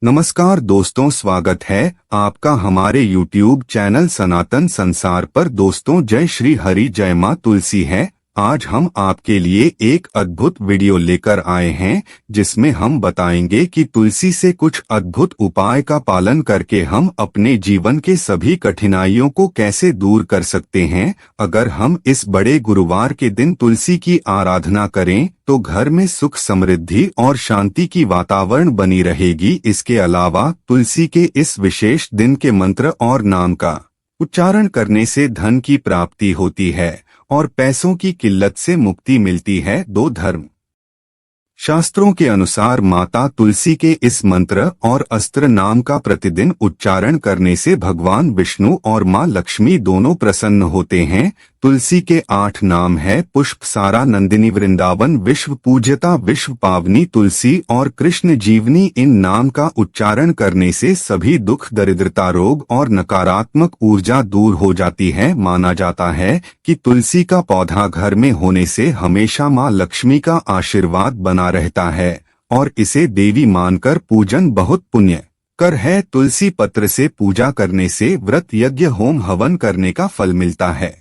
नमस्कार दोस्तों, स्वागत है आपका हमारे YouTube चैनल सनातन संसार पर। दोस्तों, जय श्री हरि, जय मां तुलसी है। आज हम आपके लिए एक अद्भुत वीडियो लेकर आए हैं जिसमें हम बताएंगे कि तुलसी से कुछ अद्भुत उपाय का पालन करके हम अपने जीवन के सभी कठिनाइयों को कैसे दूर कर सकते हैं। अगर हम इस बड़े गुरुवार के दिन तुलसी की आराधना करें तो घर में सुख, समृद्धि और शांति की वातावरण बनी रहेगी। इसके अलावा तुलसी के इस विशेष दिन के मंत्र और नाम का उच्चारण करने से धन की प्राप्ति होती है और पैसों की किल्लत से मुक्ति मिलती है। दो धर्म शास्त्रों के अनुसार माता तुलसी के इस मंत्र और अस्त्र नाम का प्रतिदिन उच्चारण करने से भगवान विष्णु और मां लक्ष्मी दोनों प्रसन्न होते हैं। तुलसी के 8 नाम है: पुष्प, सारा, नंदिनी, वृंदावन, विश्व पूज्यता, विश्व पावनी, तुलसी और कृष्ण जीवनी। इन नाम का उच्चारण करने से सभी दुख, दरिद्रता, रोग और नकारात्मक ऊर्जा दूर हो जाती है। माना जाता है कि तुलसी का पौधा घर में होने से हमेशा मां लक्ष्मी का आशीर्वाद बना रहता है और इसे देवी मानकर पूजन बहुत पुण्य कर है। तुलसी पत्र से पूजा करने से व्रत, यज्ञ, होम, हवन करने का फल मिलता है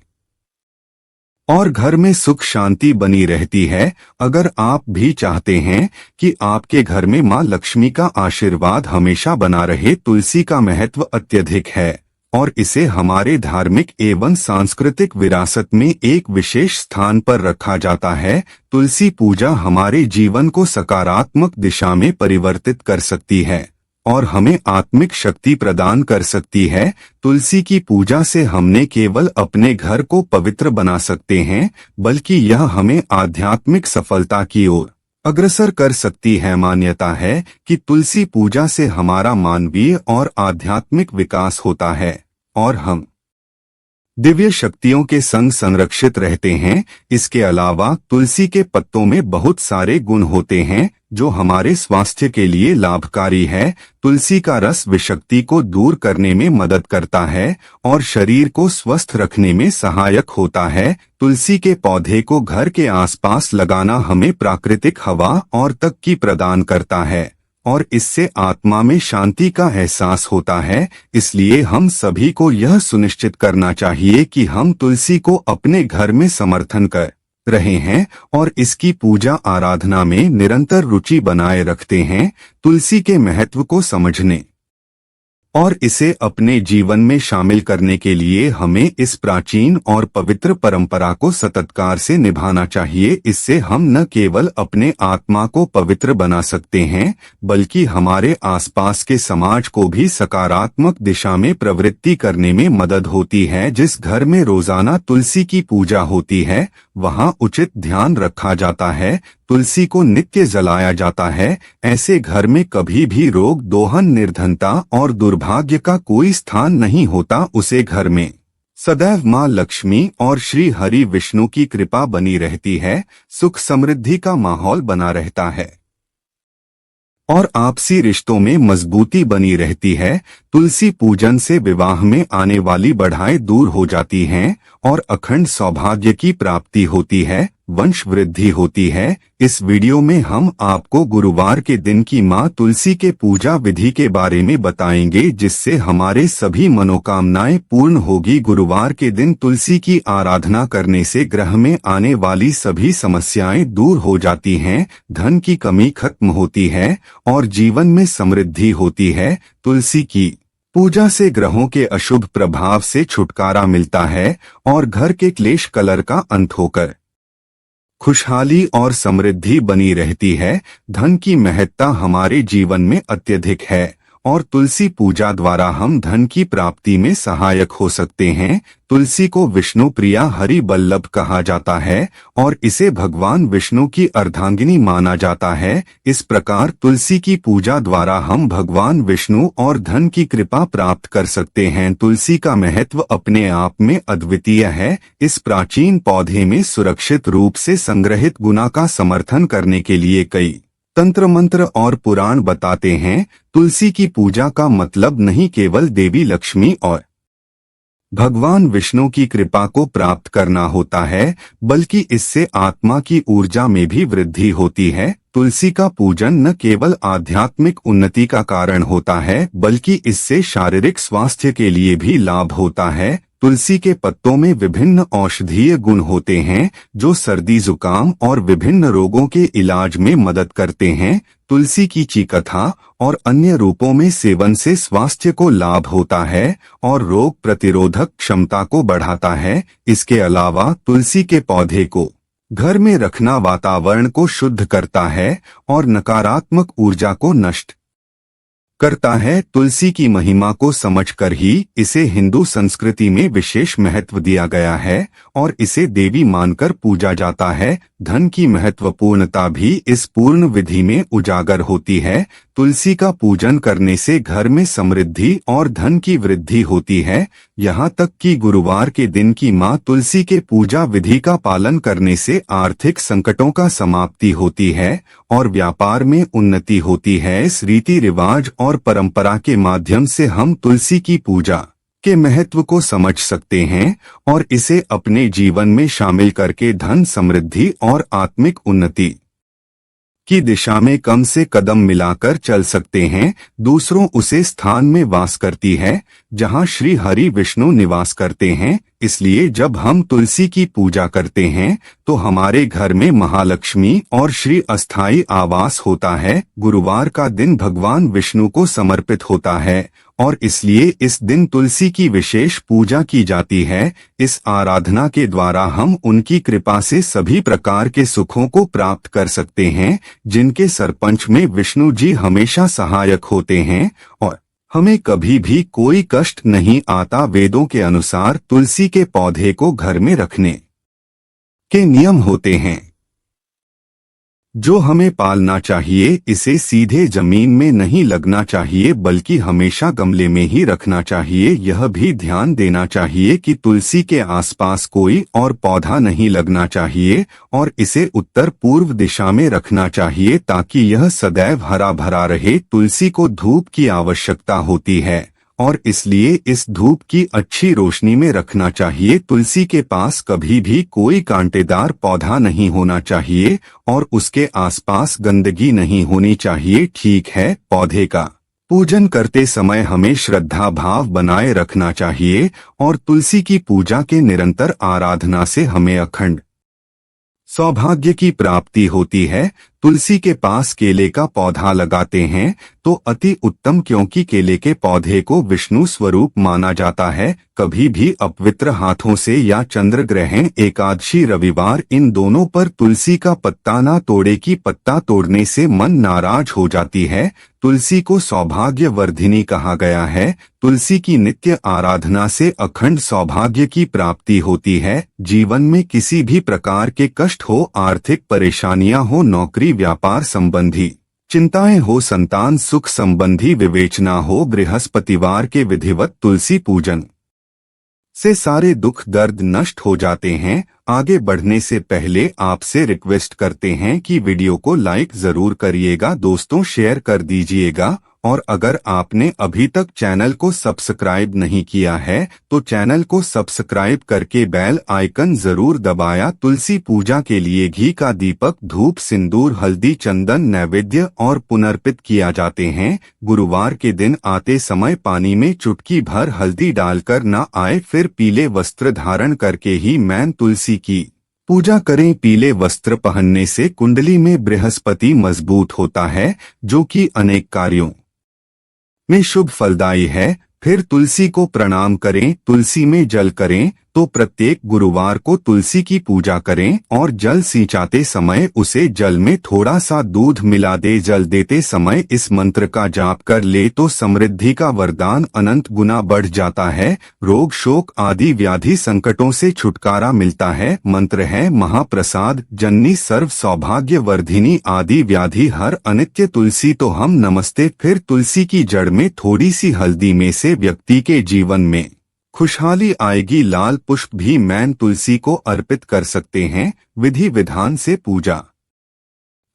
और घर में सुख शांति बनी रहती है। अगर आप भी चाहते हैं कि आपके घर में मां लक्ष्मी का आशीर्वाद हमेशा बना रहे, तुलसी का महत्व अत्यधिक है और इसे हमारे धार्मिक एवं सांस्कृतिक विरासत में एक विशेष स्थान पर रखा जाता है। तुलसी पूजा हमारे जीवन को सकारात्मक दिशा में परिवर्तित कर सकती है और हमें आत्मिक शक्ति प्रदान कर सकती है। तुलसी की पूजा से हमने केवल अपने घर को पवित्र बना सकते हैं, बल्कि यह हमें आध्यात्मिक सफलता की ओर अग्रसर कर सकती है। मान्यता है कि तुलसी पूजा से हमारा मानवीय और आध्यात्मिक विकास होता है और हम दिव्य शक्तियों के संग संरक्षित रहते हैं। इसके अलावा तुलसी के पत्तों में बहुत सारे गुण होते हैं जो हमारे स्वास्थ्य के लिए लाभकारी है। तुलसी का रस विषक्ति को दूर करने में मदद करता है और शरीर को स्वस्थ रखने में सहायक होता है। तुलसी के पौधे को घर के आसपास लगाना हमें प्राकृतिक हवा और तक प्रदान करता है और इससे आत्मा में शांति का एहसास होता है। इसलिए हम सभी को यह सुनिश्चित करना चाहिए कि हम तुलसी को अपने घर में समर्थन कर रहे हैं और इसकी पूजा आराधना में निरंतर रुचि बनाए रखते हैं। तुलसी के महत्व को समझने और इसे अपने जीवन में शामिल करने के लिए हमें इस प्राचीन और पवित्र परंपरा को सततकार से निभाना चाहिए। इससे हम न केवल अपने आत्मा को पवित्र बना सकते हैं, बल्कि हमारे आसपास के समाज को भी सकारात्मक दिशा में प्रवृत्ति करने में मदद होती है। जिस घर में रोजाना तुलसी की पूजा होती है, वहां उचित ध्यान रखा जाता है, तुलसी को नित्य जलाया जाता है, ऐसे घर में कभी भी रोग, दोहन, निर्धनता और दुर्भाग्य का कोई स्थान नहीं होता। उसे घर में सदैव मां लक्ष्मी और श्री हरि विष्णु की कृपा बनी रहती है, सुख समृद्धि का माहौल बना रहता है और आपसी रिश्तों में मजबूती बनी रहती है। तुलसी पूजन से विवाह में आने वाली बाधाएं दूर हो जाती हैं और अखंड सौभाग्य की प्राप्ति होती है, वंश वृद्धि होती है। इस वीडियो में हम आपको गुरुवार के दिन की मां तुलसी के पूजा विधि के बारे में बताएंगे, जिससे हमारे सभी मनोकामनाएं पूर्ण होगी। गुरुवार के दिन तुलसी की आराधना करने से ग्रह में आने वाली सभी समस्याएं दूर हो जाती हैं, धन की कमी खत्म होती है और जीवन में समृद्धि होती है। तुलसी की पूजा से ग्रहों के अशुभ प्रभाव से छुटकारा मिलता है और घर के क्लेश कलह का अंत होकर खुशहाली और समृद्धि बनी रहती है। धन की महत्ता हमारे जीवन में अत्यधिक है और तुलसी पूजा द्वारा हम धन की प्राप्ति में सहायक हो सकते हैं। तुलसी को विष्णु प्रिया, हरि बल्लभ कहा जाता है और इसे भगवान विष्णु की अर्धांगिनी माना जाता है। इस प्रकार तुलसी की पूजा द्वारा हम भगवान विष्णु और धन की कृपा प्राप्त कर सकते हैं। तुलसी का महत्व अपने आप में अद्वितीय है। इस प्राचीन पौधे में सुरक्षित रूप से संग्रहित गुना का समर्थन करने के लिए कई तंत्र मंत्र और पुराण बताते हैं। तुलसी की पूजा का मतलब नहीं केवल देवी लक्ष्मी और भगवान विष्णु की कृपा को प्राप्त करना होता है, बल्कि इससे आत्मा की ऊर्जा में भी वृद्धि होती है। तुलसी का पूजन न केवल आध्यात्मिक उन्नति का कारण होता है, बल्कि इससे शारीरिक स्वास्थ्य के लिए भी लाभ होता है। तुलसी के पत्तों में विभिन्न औषधीय गुण होते हैं, जो सर्दी जुकाम और विभिन्न रोगों के इलाज में मदद करते हैं। तुलसी की चिकित्सा और अन्य रूपों में सेवन से स्वास्थ्य को लाभ होता है और रोग प्रतिरोधक क्षमता को बढ़ाता है। इसके अलावा तुलसी के पौधे को घर में रखना वातावरण को शुद्ध करता है और नकारात्मक ऊर्जा को नष्ट करता है। तुलसी की महिमा को समझकर ही इसे हिंदू संस्कृति में विशेष महत्व दिया गया है और इसे देवी मानकर पूजा जाता है। धन की महत्वपूर्णता भी इस पूर्ण विधि में उजागर होती है। तुलसी का पूजन करने से घर में समृद्धि और धन की वृद्धि होती है। यहाँ तक कि गुरुवार के दिन की मां तुलसी के पूजा विधि का पालन करने से आर्थिक संकटों का समाप्ति होती है और व्यापार में उन्नति होती है। इस रीति रिवाज और परंपरा के माध्यम से हम तुलसी की पूजा के महत्व को समझ सकते हैं और इसे अपने जीवन में शामिल करके धन समृद्धि और आत्मिक उन्नति की दिशा में कम से कदम मिलाकर चल सकते हैं। दूसरों उसे स्थान में वास करती है जहां श्री हरि विष्णु निवास करते हैं। इसलिए जब हम तुलसी की पूजा करते हैं तो हमारे घर में महालक्ष्मी और श्री अस्थायी आवास होता है। गुरुवार का दिन भगवान विष्णु को समर्पित होता है और इसलिए इस दिन तुलसी की विशेष पूजा की जाती है। इस आराधना के द्वारा हम उनकी कृपा से सभी प्रकार के सुखों को प्राप्त कर सकते हैं, जिनके सरपंच में विष्णु जी हमेशा सहायक होते हैं और हमें कभी भी कोई कष्ट नहीं आता। वेदों के अनुसार तुलसी के पौधे को घर में रखने के नियम होते हैं जो हमें पालना चाहिए। इसे सीधे जमीन में नहीं लगना चाहिए, बल्कि हमेशा गमले में ही रखना चाहिए। यह भी ध्यान देना चाहिए कि तुलसी के आसपास कोई और पौधा नहीं लगना चाहिए और इसे उत्तर पूर्व दिशा में रखना चाहिए ताकि यह सदैव हरा भरा रहे। तुलसी को धूप की आवश्यकता होती है और इसलिए इस धूप की अच्छी रोशनी में रखना चाहिए। तुलसी के पास कभी भी कोई कांटेदार पौधा नहीं होना चाहिए और उसके आसपास गंदगी नहीं होनी चाहिए। ठीक है, पौधे का पूजन करते समय हमें श्रद्धा भाव बनाए रखना चाहिए और तुलसी की पूजा के निरंतर आराधना से हमें अखंड सौभाग्य की प्राप्ति होती है। तुलसी के पास केले का पौधा लगाते हैं तो अति उत्तम, क्योंकि केले के पौधे को विष्णु स्वरूप माना जाता है। कभी भी अपवित्र हाथों से या चंद्र ग्रहण, एकादशी, रविवार, इन दोनों पर तुलसी का पत्ता ना तोड़े कि पत्ता तोड़ने से मन नाराज हो जाती है। तुलसी को सौभाग्य वर्धिनी कहा गया है। तुलसी की नित्य आराधना से अखंड सौभाग्य की प्राप्ति होती है। जीवन में किसी भी प्रकार के कष्ट हो, आर्थिक परेशानियां हो, नौकरी व्यापार संबंधी चिंताएं हो, संतान सुख संबंधी विवेचना हो, बृहस्पतिवार के विधिवत तुलसी पूजन से सारे दुख दर्द नष्ट हो जाते हैं। आगे बढ़ने से पहले आपसे रिक्वेस्ट करते हैं कि वीडियो को लाइक जरूर करिएगा, दोस्तों शेयर कर दीजिएगा और अगर आपने अभी तक चैनल को सब्सक्राइब नहीं किया है तो चैनल को सब्सक्राइब करके बेल आइकन जरूर दबाया। तुलसी पूजा के लिए घी का दीपक, धूप, सिंदूर, हल्दी, चंदन नैवेद्य और पुनर्पित किया जाते हैं। गुरुवार के दिन आते समय पानी में चुटकी भर हल्दी डालकर न आए, फिर पीले वस्त्र धारण करके ही मैन तुलसी की पूजा करें। पीले वस्त्र पहनने से कुंडली में बृहस्पति मजबूत होता है, जो कि अनेक कार्यों में शुभ फलदायी है। फिर तुलसी को प्रणाम करें, तुलसी में जल करें तो प्रत्येक गुरुवार को तुलसी की पूजा करें और जल सिंचाते समय उसे जल में थोड़ा सा दूध मिला दे। जल देते समय इस मंत्र का जाप कर ले तो समृद्धि का वरदान अनंत गुना बढ़ जाता है। रोग शोक आदि व्याधि संकटों से छुटकारा मिलता है। मंत्र है महाप्रसाद जननी सर्व सौभाग्य वर्धिनी आदि व्याधि हर अनित्य तुलसी तो हम नमस्ते। फिर तुलसी की जड़ में थोड़ी सी हल्दी में से व्यक्ति के जीवन में खुशहाली आएगी। लाल पुष्प भी मैन तुलसी को अर्पित कर सकते हैं। विधि विधान से पूजा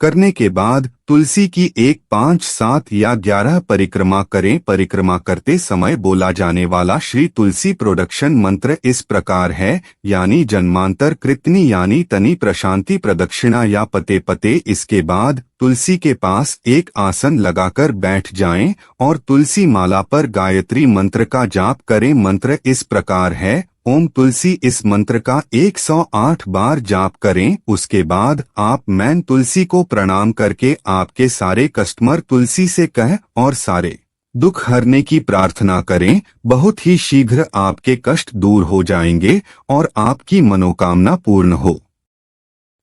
करने के बाद तुलसी की 1, 5, 7 या 11 परिक्रमा करें। परिक्रमा करते समय बोला जाने वाला श्री तुलसी प्रोडक्शन मंत्र इस प्रकार है, यानी जन्मांतर कृतनी यानी तनि प्रशांति प्रदक्षिणा या पते पते। इसके बाद तुलसी के पास एक आसन लगाकर बैठ जाएं और तुलसी माला पर गायत्री मंत्र का जाप करें। मंत्र इस प्रकार है, ओम तुलसी। इस मंत्र का 108 बार जाप करें। उसके बाद आप मैन तुलसी को प्रणाम करके आपके सारे कस्टमर तुलसी से कह और सारे दुख हरने की प्रार्थना करें। बहुत ही शीघ्र आपके कष्ट दूर हो जाएंगे और आपकी मनोकामना पूर्ण हो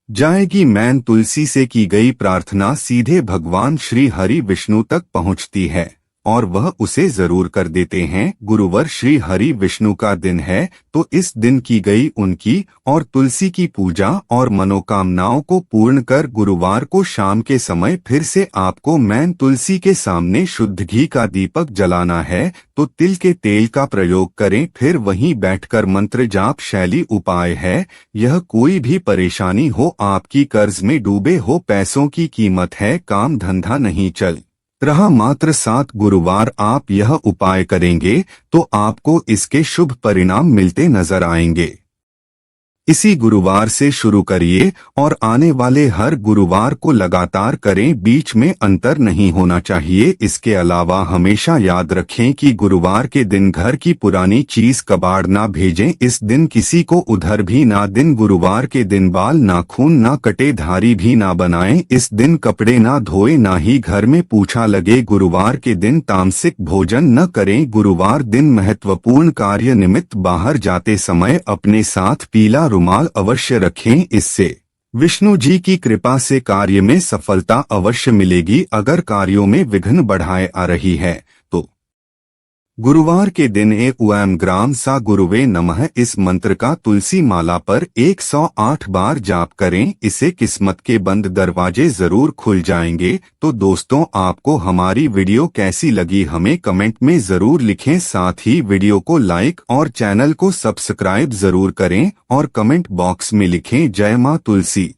जाएगी। मैन तुलसी से की गई प्रार्थना सीधे भगवान श्री हरि विष्णु तक पहुंचती है और वह उसे जरूर कर देते हैं। गुरुवार श्री हरि विष्णु का दिन है, तो इस दिन की गई उनकी और तुलसी की पूजा और मनोकामनाओं को पूर्ण कर गुरुवार को शाम के समय फिर से आपको मैन तुलसी के सामने शुद्ध घी का दीपक जलाना है, तो तिल के तेल का प्रयोग करें। फिर वहीं बैठकर मंत्र जाप शैली उपाय है। यह कोई भी परेशानी हो, आपकी कर्ज में डूबे हो, पैसों की कीमत है, काम धंधा नहीं चल रहा, मात्र 7 गुरुवार आप यह उपाय करेंगे तो आपको इसके शुभ परिणाम मिलते नजर आएंगे। इसी गुरुवार से शुरू करिए और आने वाले हर गुरुवार को लगातार करें, बीच में अंतर नहीं होना चाहिए। इसके अलावा हमेशा याद रखें कि गुरुवार के दिन घर की पुरानी चीज कबाड़ ना भेजें। इस दिन किसी को उधर भी ना दिन। गुरुवार के दिन बाल नाखून ना कटे, धारी भी ना बनाएं। इस दिन कपड़े ना धोए, ना ही घर में पूछा लगे। गुरुवार के दिन तामसिक भोजन न करें। गुरुवार दिन महत्वपूर्ण कार्य निमित्त बाहर जाते समय अपने साथ पीला रुमाल अवश्य रखें। इससे विष्णु जी की कृपा से कार्य में सफलता अवश्य मिलेगी। अगर कार्यों में विघ्न बढ़ाए आ रही है तो गुरुवार के दिन ॐ ग्राम सा गुरुवे नमः इस मंत्र का तुलसी माला पर 108 बार जाप करें। इससे किस्मत के बंद दरवाजे जरूर खुल जाएंगे। तो दोस्तों, आपको हमारी वीडियो कैसी लगी हमें कमेंट में जरूर लिखें। साथ ही वीडियो को लाइक और चैनल को सब्सक्राइब जरूर करें और कमेंट बॉक्स में लिखें जय मां तुलसी।